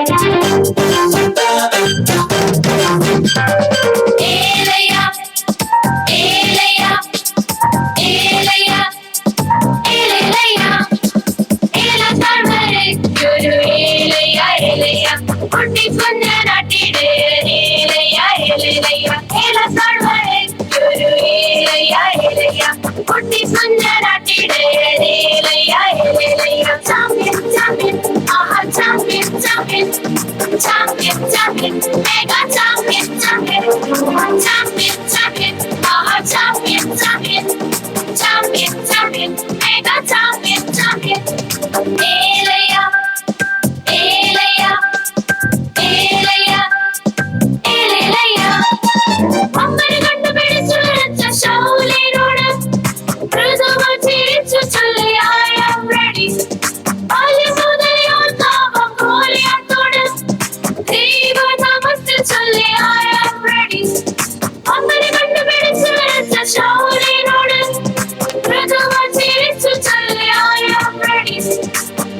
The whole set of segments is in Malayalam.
Elaya, Elaya, Elaya, Elaya, Ela താഴ്വരയ്ക്കൊരു ഏലയ ഏലയ കുട്ടി കുഞ്ഞനാട്ടിടെ ഏലയ ഏലയ Ela താഴ്വരയ്ക്കൊരു ഏലയ ഏലയ കുട്ടി കുഞ്ഞനാട്ടിടെ ഏലയ ഏലയ Champion, champion, aha champion, champion, champion, champion, mega champion, champion, champion, champion, aha champion, champion, champion, champion, mega champion, champion. Elaya, Elaya, Elaya, Elaya. അമ്മനെ കണ്ടുപിടിച്ചു വരച്ച ശൗലിനോട് മൃദുവ ചിരിച്ചു ചൊല്ലി I am ready. ബാല്യം മുതലേ ഓർത്താവാം ഗോലിയാത്തോട് ദൈവനാമത്തിൽ ചൊല്ലി I am ready. അമ്മനെ കണ്ടുപിടിച്ചു വരച്ച ശൗലിനോട് മൃദുവ ചിരിച്ചു ചൊല്ലി I am ready.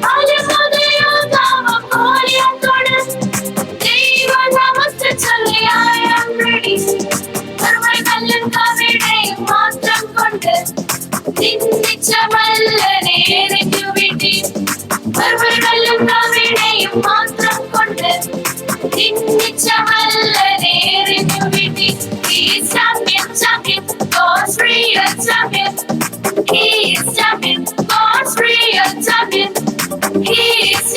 ബാല്യം മുതലേ ഓർത്താവാം ഗോലിയാത്തോട് ദൈവനാമത്തിൽ ചൊല്ലി I am ready. സർവ്വകല്ലും കവിടെയും മാത്രം കൊണ്ട് ചിന്തിച്ച മല്ലനെ എറിഞ്ഞു വിട്ടി സർവ്വകല്ലും കവിടെയും മാത്രം കൊണ്ട് ചിന്തിച്ച മല്ലനെ എറിഞ്ഞു വിട്ടി He is champion, champion, God's real champion. He is champion, God's real champion. He is